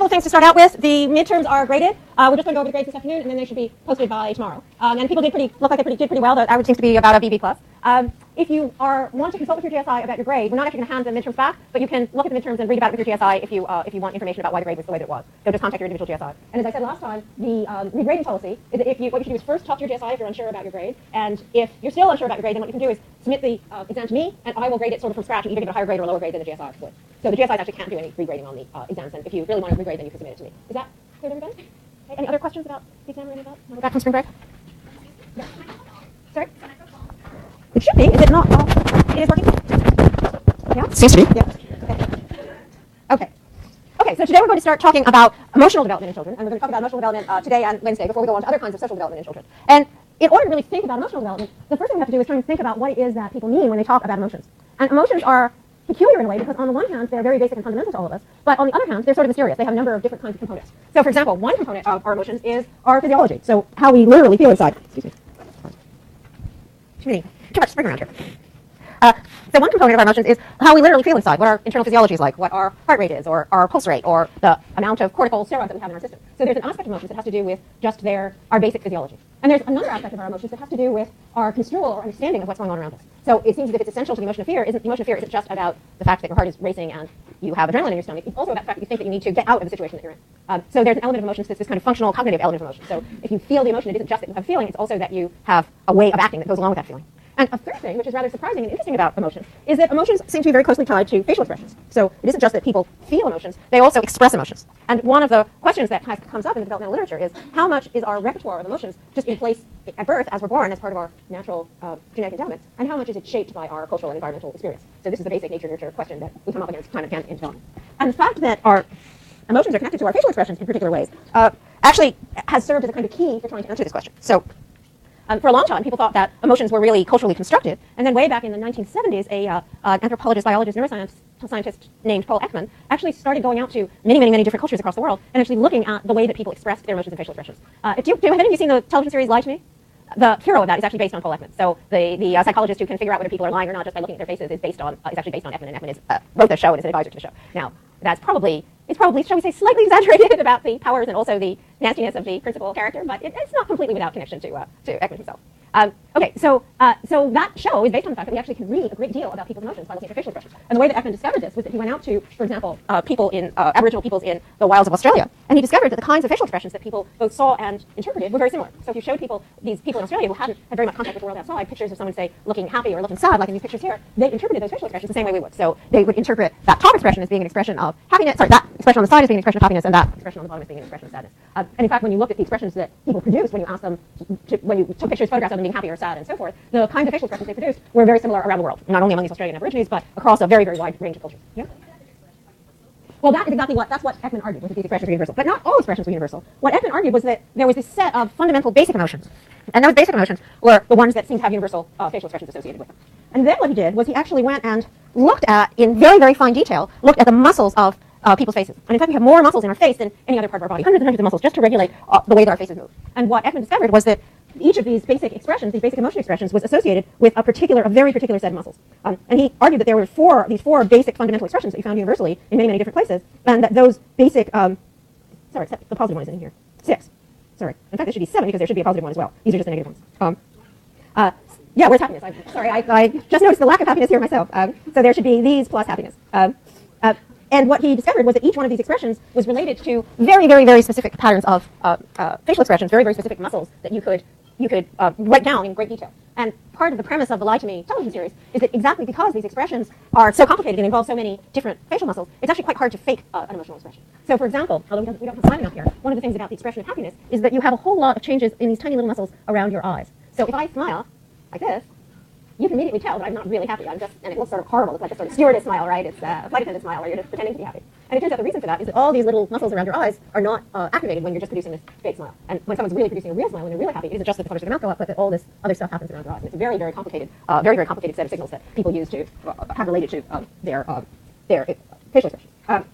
of things to start out with. The midterms are graded. We're just going to go over the grades this afternoon, and then they should be posted by tomorrow. And people look like they did pretty well. The average seems to be about a BB+. If you want to consult with your GSI about your grade, we're not actually going to hand the midterms back, but you can look at the midterms and read about it with your GSI if you want information about why the grade was the way that it was. So just contact your individual GSI. And as I said last time, the regrading policy is that what you should do is first talk to your GSI if you're unsure about your grade, and if you're still unsure about your grade, then what you can do is submit the exam to me, and I will grade it sort of from scratch and either give it a higher grade or a lower grade than the GSI would. So the GSIs actually can't do any regrading on the exams, and if you really want to regrade, then you can submit it to me. Is that clear to everybody? Okay. Any other questions about the exam or any of that? We're back from spring break? Yeah. Sorry? It should be. Is it not? It is working? Yeah? Seems to be. Yeah. Okay. Okay, so today we're going to start talking about emotional development in children, and we're going to talk about emotional development today and Wednesday before we go on to other kinds of social development in children. And in order to really think about emotional development, the first thing we have to do is try and think about what it is that people mean when they talk about emotions. And emotions are peculiar in a way because on the one hand, they're very basic and fundamental to all of us, but on the other hand, they're sort of mysterious. They have a number of different kinds of components. So for example, one component of our emotions is our physiology, so how we literally feel inside. Excuse me. Too much spring around here. So one component of our emotions is how we literally feel inside, what our internal physiology is like, what our heart rate is, or our pulse rate, or the amount of cortical steroids that we have in our system. So there's an aspect of emotions that has to do with just our basic physiology. And there's another aspect of our emotions that has to do with our construal or understanding of what's going on around us. So it seems as if it's essential to the emotion of fear. The emotion of fear isn't just about the fact that your heart is racing and you have adrenaline in your stomach. It's also about the fact that you think that you need to get out of the situation that you're in. So there's an element of emotions that's this kind of functional, cognitive element of emotion. So if you feel the emotion, it isn't just that you have a feeling, it's also that you have a way of acting that goes along with that feeling. And a third thing, which is rather surprising and interesting about emotions, is that emotions seem to be very closely tied to facial expressions. So it isn't just that people feel emotions, they also express emotions. And one of the questions that comes up in the developmental literature is how much is our repertoire of emotions just in place at birth as we're born as part of our natural genetic endowment, and how much is it shaped by our cultural and environmental experience? So this is the basic nature-nurture question that we come up against time and again in development. And the fact that our emotions are connected to our facial expressions in particular ways actually has served as a kind of key for trying to answer this question. So for a long time, people thought that emotions were really culturally constructed, and then way back in the 1970s, an anthropologist, biologist, neuroscience scientist named Paul Ekman actually started going out to many different cultures across the world and actually looking at the way that people expressed their emotions and facial expressions. Have any of you seen the television series Lie to Me? The hero of that is actually based on Paul Ekman. So the psychologist who can figure out whether people are lying or not just by looking at their faces is actually based on Ekman, and Ekman wrote the show and is an advisor to the show. Now, it's probably, shall we say, slightly exaggerated about the powers and also the nastiness of the principal character, but it's not completely without connection to Ekman himself. Okay, so that show is based on the fact that we actually can read a great deal about people's emotions by looking at their facial expressions. And the way that Ekman discovered this was that he went out to, for example, Aboriginal peoples in the wilds of Australia, and he discovered that the kinds of facial expressions that people both saw and interpreted were very similar. So if you showed these people in Australia who hadn't had very much contact with the world outside, pictures of someone, say, looking happy or looking sad, like in these pictures here, they interpreted those facial expressions the same way we would. So they would interpret that top expression as being an expression of happiness, that expression on the side as being an expression of happiness, and that expression on the bottom as being an expression of sadness. And in fact, when you look at the expressions that people produced, when you asked them, when you took photographs of them being happy or sad and so forth, the kinds of facial expressions they produced were very similar around the world, not only among these Australian Aborigines, but across a very wide range of cultures. Yeah? Well, that's what Ekman argued, was that these expressions were universal. But not all expressions were universal. What Ekman argued was that there was this set of fundamental basic emotions, and those basic emotions were the ones that seemed to have universal facial expressions associated with them. And then what he did was he actually went and looked at, in very fine detail, looked at the muscles of people's faces. And in fact, we have more muscles in our face than any other part of our body, hundreds and hundreds of muscles just to regulate the way that our faces move. And what Ekman discovered was that each of these basic expressions, these basic emotion expressions, was associated with a very particular set of muscles. And he argued that there were these four basic fundamental expressions that you found universally in many different places, and that those basic, the positive one is in here, 6. Sorry. In fact, there should be 7 because there should be a positive one as well. These are just the negative ones. Yeah, where's happiness? I just noticed the lack of happiness here myself. So there should be these plus happiness. And what he discovered was that each one of these expressions was related to very specific patterns of facial expressions, very specific muscles that you could write down in great detail. And part of the premise of the Lie to Me television series is that exactly because these expressions are so complicated and involve so many different facial muscles, it's actually quite hard to fake an emotional expression. So for example, although we don't have time enough here, one of the things about the expression of happiness is that you have a whole lot of changes in these tiny little muscles around your eyes. So if I smile like this, you can immediately tell that I'm not really happy. And it looks sort of horrible. It's like a sort of stewardess smile, right? It's a flight attendant smile where you're just pretending to be happy. And it turns out the reason for that is that all these little muscles around your eyes are not activated when you're just producing this fake smile. And when someone's really producing a real smile, when they're really happy, it isn't just that the colors of their mouth go up, but that all this other stuff happens around your eyes. And it's a very complicated, very complicated set of signals that people use to have related to their facial expressions.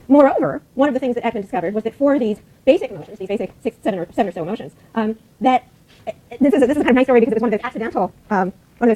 Moreover, one of the things that Ekman discovered was that for these basic emotions, these basic 7 or so emotions, that this is a kind of nice story because it was one of those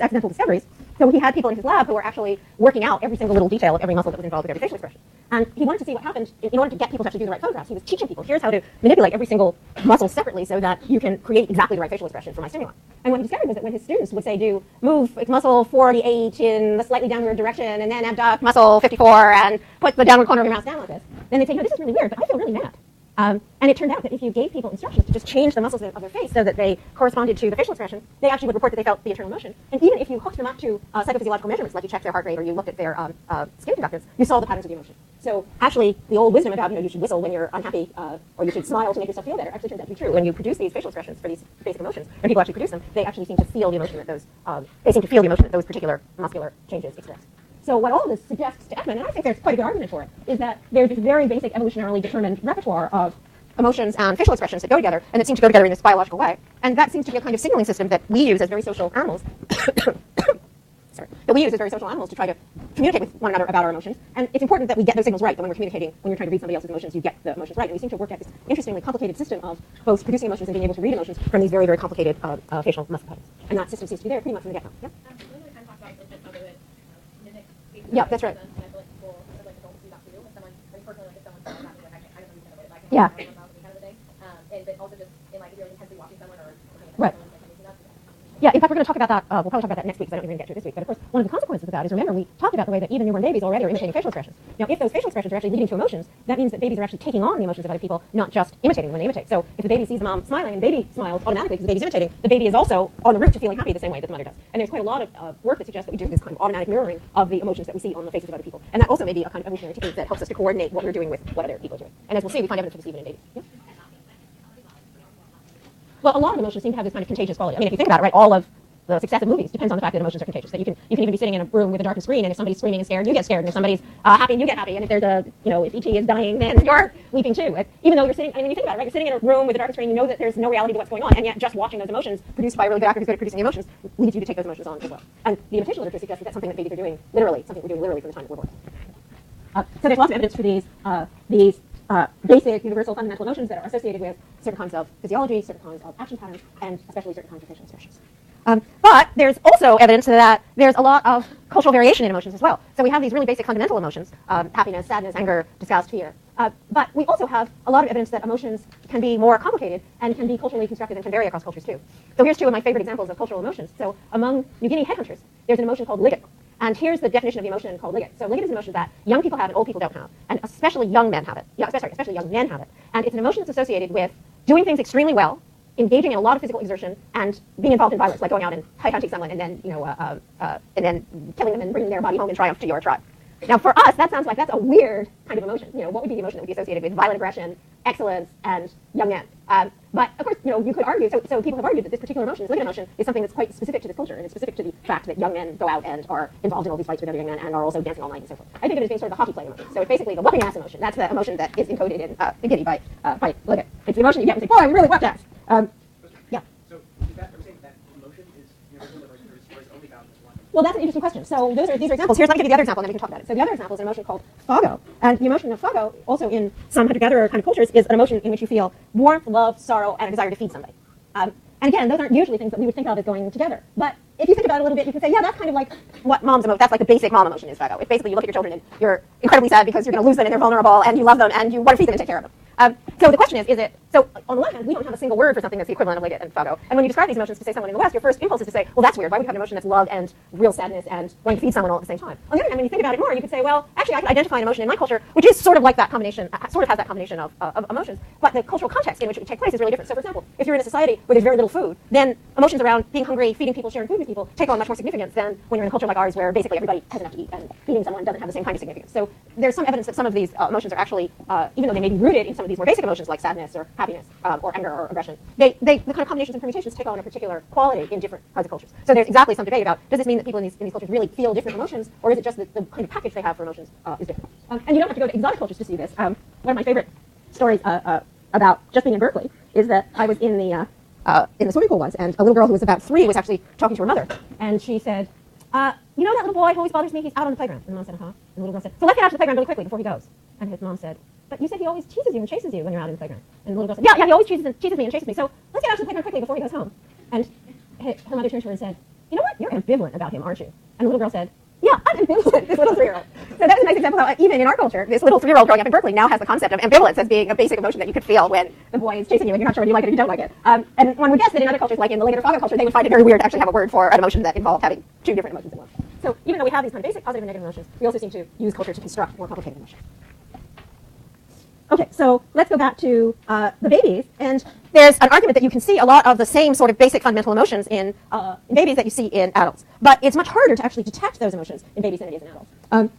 accidental discoveries, So he had people in his lab who were actually working out every single little detail of every muscle that was involved with every facial expression. And he wanted to see what happened in order to get people to actually do the right photographs. He was teaching people, here's how to manipulate every single muscle separately so that you can create exactly the right facial expression for my stimuli. And what he discovered was that when his students would say, move muscle 48 in the slightly downward direction and then abduct muscle 54 and put the downward corner of your mouse down like this, then they'd say, this is really weird, but I feel really mad. And it turned out that if you gave people instructions to just change the muscles of their face so that they corresponded to the facial expression, they actually would report that they felt the internal emotion. And even if you hooked them up to psychophysiological measurements, like you checked their heart rate or you looked at their skin conductors, you saw the patterns of the emotion. So actually, the old wisdom about you should whistle when you're unhappy or you should smile to make yourself feel better actually turns out to be true. When you produce these facial expressions for these basic emotions, when people actually produce them, they actually seem to feel the emotion that those particular muscular changes express. So what all of this suggests to Ekman, and I think there's quite a good argument for it, is that there's this very basic evolutionarily determined repertoire of emotions and facial expressions that go together, and that seem to go together in this biological way. And that seems to be a kind of signaling system that we use as very social animals. That we use as very social animals to try to communicate with one another about our emotions. And it's important that we get those signals right, that when we're communicating, when you're trying to read somebody else's emotions, you get the emotions right. And we seem to work out this interestingly complicated system of both producing emotions and being able to read emotions from these very, very complicated facial muscle patterns. And that system seems to be there pretty much from the get-go. Yeah? Yeah, that's right. Yeah. Right. Yeah, in fact, we're going to talk about that. We'll probably talk about that next week because I don't even get to it this week. But of course, one of the consequences of that is, remember, we talked about the way that even newborn babies already are imitating facial expressions. Now, if those facial expressions are actually leading to emotions, that means that babies are actually taking on the emotions of other people, not just imitating when they imitate. So if the baby sees the mom smiling and the baby smiles automatically because the baby's imitating, the baby is also on the route to feeling happy the same way that the mother does. And there's quite a lot of work that suggests that we do this kind of automatic mirroring of the emotions that we see on the faces of other people. And that also may be a kind of evolutionary technique that helps us to coordinate what we're doing with what other people are doing. And as we'll see, we find evidence for this even in babies. Yeah? Well, a lot of emotions seem to have this kind of contagious quality. I mean, if you think about it, right, all of the success of movies depends on the fact that emotions are contagious. That you can even be sitting in a room with a darkened screen, and if somebody's screaming and scared, you get scared. And if somebody's happy, you get happy. And if there's if E.T. is dying, then you're weeping too. Even though you're sitting, when you think about it, right, you're sitting in a room with a darkened screen, you know that there's no reality to what's going on, and yet just watching those emotions produced by a really good actor who's good at producing the emotions leads you to take those emotions on as well. And the imitation literature suggests that that's something that babies are doing literally, something we're doing literally from the time that we're born. So there's lots of evidence for these basic, universal, fundamental emotions that are associated with certain kinds of physiology, certain kinds of action patterns, and especially certain kinds of facial expressions. But there's also evidence that there's a lot of cultural variation in emotions as well. So we have these really basic fundamental emotions, happiness, sadness, anger, disgust, fear. But we also have a lot of evidence that emotions can be more complicated and can be culturally constructed and can vary across cultures too. So here's two of my favorite examples of cultural emotions. So among New Guinea headhunters, there's an emotion called liget. And here's the definition of the emotion called liget. So liget is an emotion that young people have and old people don't have. And especially young men have it. Yeah, especially young men have it. And it's an emotion that's associated with doing things extremely well, engaging in a lot of physical exertion, and being involved in violence, like going out and hunting someone and then, and then killing them and bringing their body home in triumph to your tribe. Now, for us, that sounds like that's a weird kind of emotion. What would be the emotion that would be associated with violent aggression, excellence, and young men? But of course, you could argue. So people have argued that this particular emotion, this liget emotion, is something that's quite specific to this culture, and it's specific to the fact that young men go out and are involved in all these fights with other young men, and are also dancing all night and so forth. I think of it as being sort of the hockey playing emotion. So it's basically the whooping ass emotion. That's the emotion that is encoded in Guinea by liget. It's the emotion you get when you say, "Boy, we really whooped ass." Yeah. So is that saying that emotion is universal or is only found in this one? Well, that's an interesting question. So these are examples. Let me give you the other example, and then we can talk about it. So the other example is an emotion called fago. And the emotion of fago, also in some hunter-gatherer kind of cultures, is an emotion in which you feel warmth, love, sorrow, and a desire to feed somebody. And again, those aren't usually things that we would think of as going together. But if you think about it a little bit, you can say, yeah, that's kind of like what mom's emotion, that's like the basic mom emotion is fago. It's basically you look at your children and you're incredibly sad because you're going to lose them and they're vulnerable and you love them and you want to feed them and take care of them. So the question is it, so on the one hand, we don't have a single word for something that's the equivalent of liget and fago. And when you describe these emotions to say someone in the West, your first impulse is to say, well, that's weird. Why would you have an emotion that's love and real sadness and wanting to feed someone all at the same time? On the other hand, when you think about it more, you could say, well, actually, I could identify an emotion in my culture, which is sort of like that combination, sort of has that combination of emotions, but the cultural context in which it would take place is really different. So for example, if you're in a society where there's very little food, then emotions around being hungry, feeding people, sharing food with people take on much more significance than when you're in a culture like ours where basically everybody has enough to eat and feeding someone doesn't have the same kind of significance. So there's some evidence that some of these emotions are actually, even though they may be rooted in some of these more basic emotions like sadness or happiness or anger or aggression, the kind of combinations and permutations take on a particular quality in different kinds of cultures. So there's exactly some debate about, does this mean that people in these cultures really feel different emotions, or is it just that the kind of package they have for emotions is different? And you don't have to go to exotic cultures to see this. One of my favorite stories about just being in Berkeley is that I was in the swimming pool once, and a little girl who was about 3 was actually talking to her mother, and she said, you know that little boy who always bothers me? He's out on the playground. And the mom said, and the little girl said, so let's get out to the playground really quickly before he goes. And his mom said, but you said he always teases you and chases you when you're out in the playground. And the little girl said, yeah, he always teases me and chases me, so let's get out to the playground quickly before he goes home. And her mother turned to her and said, you know what? You're ambivalent about him, aren't you? And the little girl said, yeah, I'm ambivalent, this little 3-year-old. So that's a nice example of how even in our culture, this little 3-year-old growing up in Berkeley now has the concept of ambivalence as being a basic emotion that you could feel when the boy is chasing you and you're not sure whether you like it or you don't like it. And one would guess that in other cultures, like in the later Faga culture, they would find it very weird to actually have a word for an emotion that involved having two different emotions in one. So even though we have these kind of basic positive and negative emotions, we also seem to use culture to construct more complicated emotions. Okay, so let's go back to the babies, and there's an argument that you can see a lot of the same sort of basic fundamental emotions in babies that you see in adults. But it's much harder to actually detect those emotions in babies than it is in adults.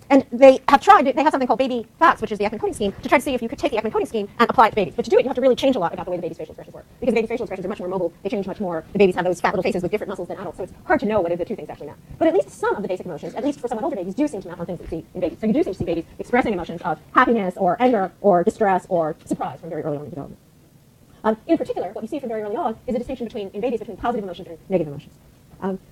And they have something called baby facts, which is the Ekman coding scheme, to try to see if you could take the Ekman coding scheme and apply it to babies. But to do it, you have to really change a lot about the way the baby's facial expressions work. Because baby's facial expressions are much more mobile, they change much more. The babies have those fat little faces with different muscles than adults, so it's hard to know whether the two things actually map. But at least some of the basic emotions, at least for somewhat older babies, do seem to map on things that you see in babies. So you do seem to see babies expressing emotions of happiness or anger or distress or surprise from very early on in development. In particular, what you see from very early on is a distinction in babies between positive emotions and negative emotions.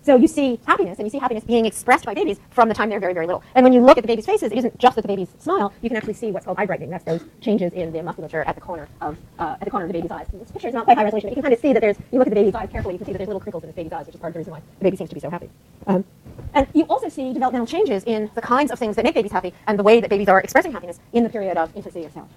So you see happiness, and you see happiness being expressed by babies from the time they're very, very little. And when you look at the baby's faces, it isn't just that the babies smile. You can actually see what's called eye brightening. That's those changes in the musculature at the corner of the baby's eyes. And this picture is not quite high resolution, but you can kind of see that you look at the baby's eyes carefully, you can see that there's little crinkles in the baby's eyes, which is part of the reason why the baby seems to be so happy. And you also see developmental changes in the kinds of things that make babies happy and the way that babies are expressing happiness in the period of infancy itself.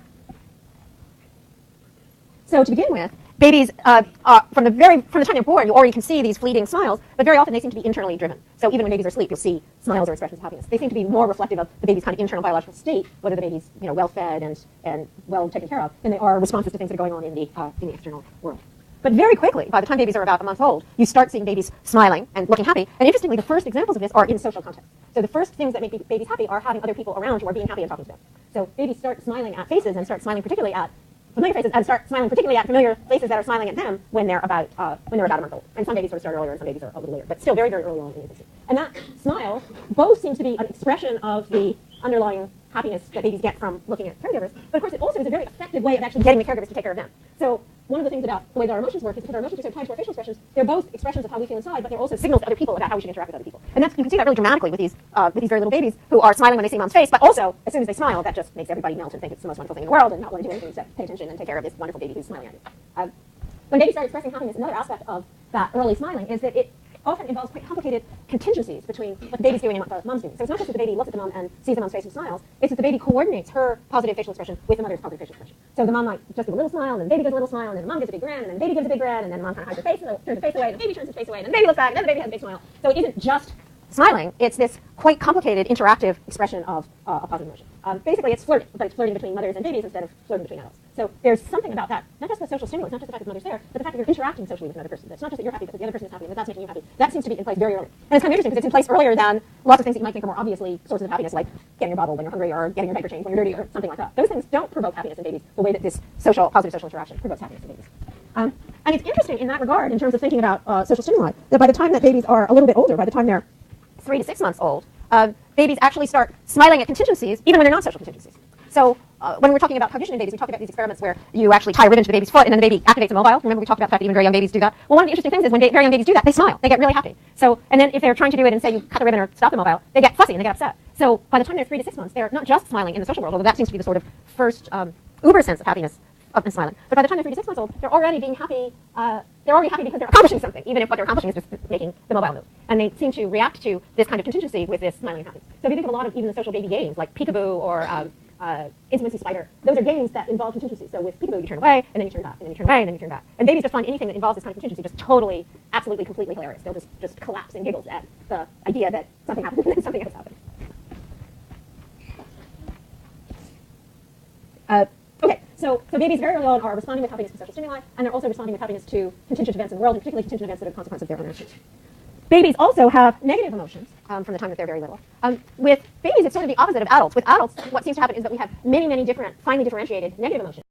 So to begin with, babies, from the time they're born, you already can see these fleeting smiles, but very often they seem to be internally driven. So even when babies are asleep, you'll see smiles or expressions of happiness. They seem to be more reflective of the baby's kind of internal biological state, whether the baby's well fed and well taken care of, than they are responses to things that are going on in the external world. But very quickly, by the time babies are about a month old, you start seeing babies smiling and looking happy. And interestingly, the first examples of this are in social context. So the first things that make babies happy are having other people around who are being happy and talking to them. So babies start smiling at faces and start smiling particularly at familiar faces and start smiling particularly at familiar faces that are smiling at them when they're about a month old. And some babies sort of start earlier and some babies are a little later, but still very, very early on in infancy. And that smile both seems to be an expression of the underlying happiness that babies get from looking at caregivers, but of course it also is a very effective way of actually getting the caregivers to take care of them. So one of the things about the way that our emotions work is because our emotions are so tied to our facial expressions, they're both expressions of how we feel inside, but they're also signals to other people about how we should interact with other people. And you can see that really dramatically with these very little babies who are smiling when they see mom's face, but also as soon as they smile, that just makes everybody melt and think it's the most wonderful thing in the world and not want to do anything except pay attention and take care of this wonderful baby who's smiling at you. When babies start expressing happiness, another aspect of that early smiling is that it often involves quite complicated contingencies between what the baby's doing and what the mom's doing. So it's not just that the baby looks at the mom and sees the mom's face and smiles, it's that the baby coordinates her positive facial expression with the mother's positive facial expression. So the mom might just give a little smile, and then the baby gives a little smile, and then the mom gives a big grin, and then the baby gives a big grin, and then the mom kind of hides her face, and turns her face away, and the baby turns his face away, and then the baby looks back, and then the baby has a big smile. So it isn't just smiling, it's this quite complicated interactive expression of a positive emotion. Basically, it's flirting, but it's flirting between mothers and babies instead of flirting between adults. So there's something about that, not just the social stimulus, not just the fact that the mother's there, but the fact that you're interacting socially with another person. It's not just that you're happy, but that the other person is happy, and that that's making you happy. That seems to be in place very early. And it's kind of interesting because it's in place earlier than lots of things that you might think are more obviously sources of happiness, like getting your bottle when you're hungry or getting your diaper changed when you're dirty or something like that. Those things don't provoke happiness in babies the way that this positive social interaction provokes happiness in babies. And it's interesting in that regard, in terms of thinking about social stimuli, that by the time that babies are a little bit older, by the time they're 3 to 6 months old, babies actually start smiling at contingencies, even when they're not social contingencies. So when we're talking about cognition in babies, we talk about these experiments where you actually tie a ribbon to the baby's foot and then the baby activates a mobile. Remember we talked about the fact that even very young babies do that? Well, one of the interesting things is when very young babies do that, they smile. They get really happy. So, and then if they're trying to do it and say you cut the ribbon or stop the mobile, they get fussy and they get upset. So by the time they're 3 to 6 months, they're not just smiling in the social world, although that seems to be the sort of first uber sense of happiness and smiling. But by the time they're 3 to 6 months old, they're already being happy. They're already happy because they're accomplishing something, even if what they're accomplishing is just making the mobile move. And they seem to react to this kind of contingency with this smiling happiness. So if you think of a lot of even the social baby games, like Peekaboo or Intimacy Spider, those are games that involve contingency. So with Peekaboo, you turn away, and then you turn back, and then you turn away, and then you turn back. And babies just find anything that involves this kind of contingency just totally, absolutely, completely hilarious. They'll just collapse in giggles at the idea that something happened and then something else happened. Okay, so babies very early on are responding with happiness to social stimuli, and they're also responding with happiness to contingent events in the world, and particularly contingent events that are a consequence of their own actions. Babies also have negative emotions from the time that they're very little. With babies, it's sort of the opposite of adults. With adults, what seems to happen is that we have many, many different, finely differentiated negative emotions.